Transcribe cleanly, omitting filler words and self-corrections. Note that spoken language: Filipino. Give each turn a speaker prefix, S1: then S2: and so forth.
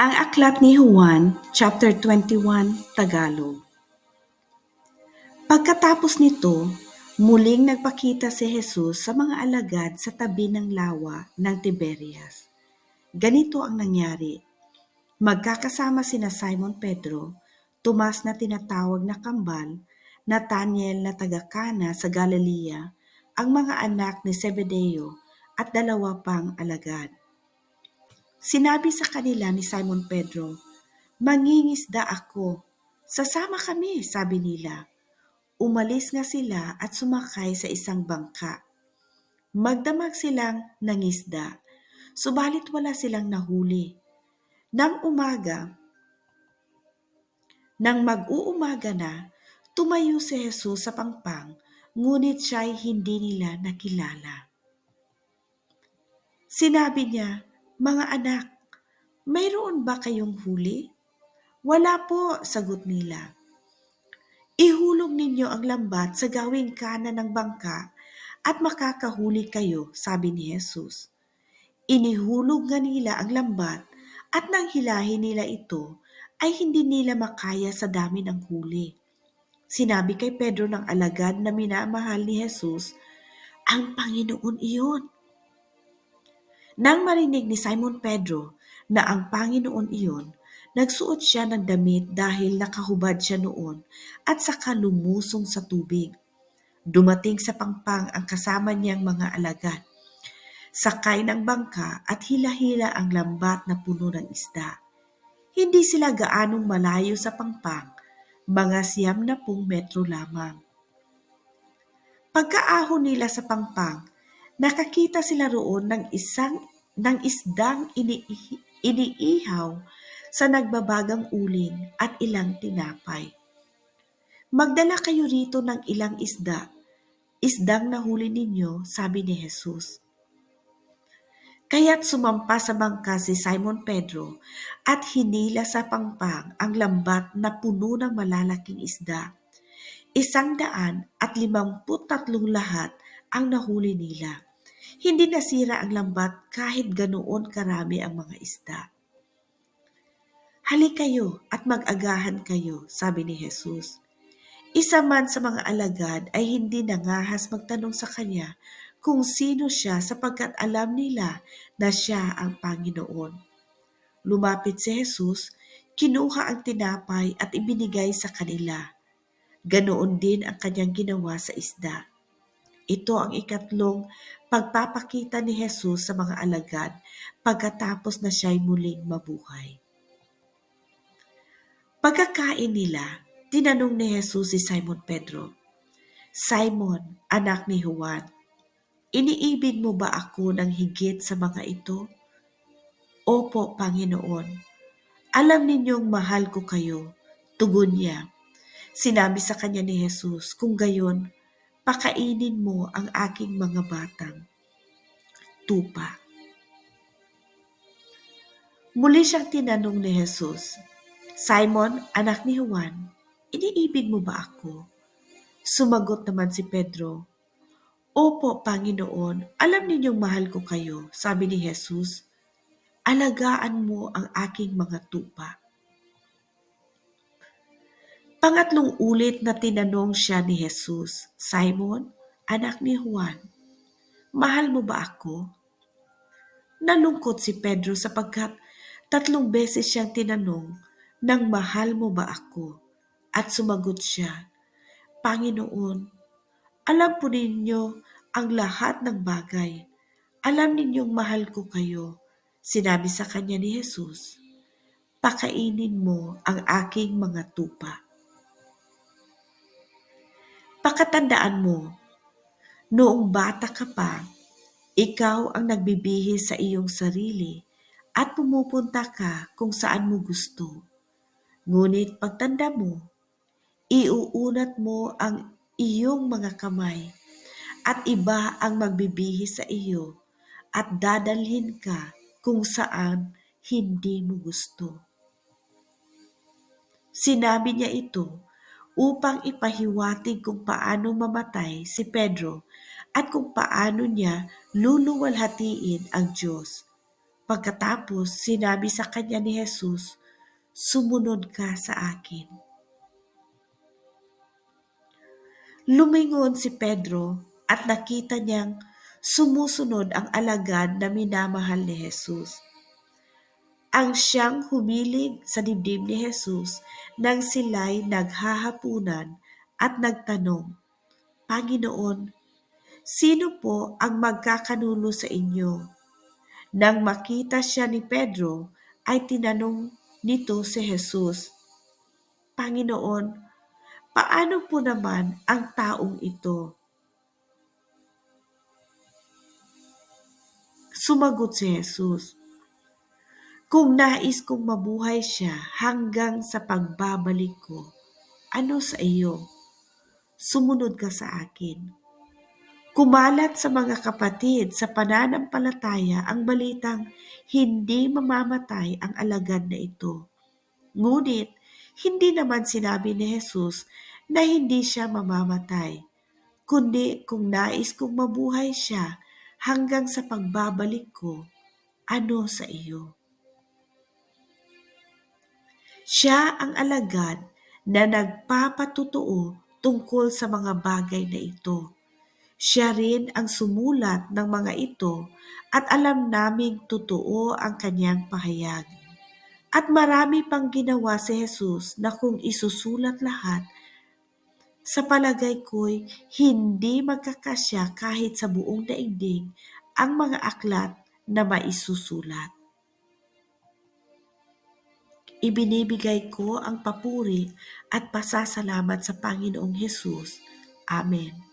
S1: Ang Aklat ni Juan, Chapter 21, Tagalog. Pagkatapos nito, muling nagpakita si Jesus sa mga alagad sa tabi ng lawa ng Tiberias. Ganito ang nangyari. Magkakasama sina Simon Pedro, Tomas na tinatawag na Kambal, Nathanael na taga-Kana sa Galilea, ang mga anak ni Zebedeo at dalawa pang alagad. Sinabi sa kanila ni Simon Pedro, "Mangingisda ako. Sasama kami," sabi nila. Umalis nga sila at sumakay sa isang bangka. Magdamag silang nangisda, subalit wala silang nahuli. Nang mag-uumaga na, tumayo si Jesus sa pangpang, ngunit siya'y hindi nila nakilala. Sinabi niya, "Mga anak, mayroon ba kayong huli?" "Wala po," sagot nila. "Ihulog ninyo ang lambat sa gawing kanan ng bangka at makakahuli kayo," sabi ni Jesus. Inihulog nga nila ang lambat at nang hilahin nila ito ay hindi nila makaya sa dami ng huli. Sinabi kay Pedro ng alagad na minamahal ni Jesus, "Ang Panginoon iyon." Nang marinig ni Simon Pedro na ang Panginoon iyon, nagsuot siya ng damit dahil nakahubad siya noon at saka lumusong sa tubig. Dumating sa pangpang ang kasama niyang mga alagad. Sakay ng bangka at hila-hila ang lambat na puno ng isda. Hindi sila gaanong malayo sa pangpang, mga 90 metro lamang. Pagkaahon nila sa pangpang, nakakita sila roon ng isdang iniihaw sa nagbabagang uling at ilang tinapay. "Magdala kayo rito ng ilang isdang nahuli ninyo," sabi ni Jesus. Kaya't sumampa sa bangka si Simon Pedro at hinila sa pangpang ang lambat na puno ng malalaking isda. 153 lahat ang nahuli nila. Hindi nasira ang lambat kahit ganoon karami ang mga isda. "Halik kayo at mag-agahan kayo," sabi ni Jesus. Isa man sa mga alagad ay hindi nangahas magtanong sa kanya kung sino siya sapagkat alam nila na siya ang Panginoon. Lumapit si Jesus, kinuha ang tinapay at ibinigay sa kanila. Ganoon din ang kanyang ginawa sa isda. Ito ang ikatlong pagpapakita ni Jesus sa mga alagad pagkatapos na siya'y muling mabuhay. Pagkakain nila, tinanong ni Jesus si Simon Pedro, "Simon, anak ni Juan, iniibig mo ba ako ng higit sa mga ito?" "Opo, Panginoon. Alam ninyong mahal ko kayo," tugon niya. Sinabi sa kanya ni Jesus, "Kung gayon, pakainin mo ang aking mga batang tupa." Muli siyang tinanong ni Jesus, "Simon, anak ni Juan, iniibig mo ba ako?" Sumagot naman si Pedro, "Opo, Panginoon, alam ninyong mahal ko kayo." Sabi ni Jesus, "Alagaan mo ang aking mga tupa." Pangatlong ulit na tinanong siya ni Jesus, "Simon, anak ni Juan, mahal mo ba ako?" Nalungkot si Pedro sapagkat 3 beses siyang tinanong, "Nang mahal mo ba ako?" At sumagot siya, "Panginoon, alam po ninyo ang lahat ng bagay. Alam ninyong mahal ko kayo." Sinabi sa kanya ni Jesus, "Pakainin mo ang aking mga tupa." Pakatandaan mo, noong bata ka pa, ikaw ang nagbibihis sa iyong sarili at pumupunta ka kung saan mo gusto. Ngunit pagtanda mo, iuunat mo ang iyong mga kamay at iba ang magbibihis sa iyo at dadalhin ka kung saan hindi mo gusto. Sinabi niya ito upang ipahiwatig kung paano mamatay si Pedro at kung paano niya luluwalhatiin ang Diyos. Pagkatapos, sinabi sa kanya ni Jesus, "Sumunod ka sa akin." Lumingon si Pedro at nakita niyang sumusunod ang alagad na minamahal ni Jesus. Ang siyang humilig sa dibdib ni Jesus nang sila'y naghahapunan at nagtanong, "Panginoon, sino po ang magkakanulo sa inyo?" Nang makita siya ni Pedro, ay tinanong nito si Jesus, "Panginoon, paano po naman ang taong ito?" Sumagot si Jesus, "Kung nais kong mabuhay siya hanggang sa pagbabalik ko, ano sa iyo? Sumunod ka sa akin." Kumalat sa mga kapatid sa pananampalataya ang balitang hindi mamamatay ang alagad na ito. Ngunit hindi naman sinabi ni Jesus na hindi siya mamamatay, kundi kung nais kong mabuhay siya hanggang sa pagbabalik ko, ano sa iyo? Siya ang alagad na nagpapatutuo tungkol sa mga bagay na ito. Siya rin ang sumulat ng mga ito at alam naming totoo ang kanyang pahayag. At marami pang ginawa si Jesus na kung isusulat lahat, sa palagay ko'y hindi magkakasya kahit sa buong daigdig ang mga aklat na maisusulat. Ibinibigay ko ang papuri at pasasalamat sa Panginoong Hesus. Amen.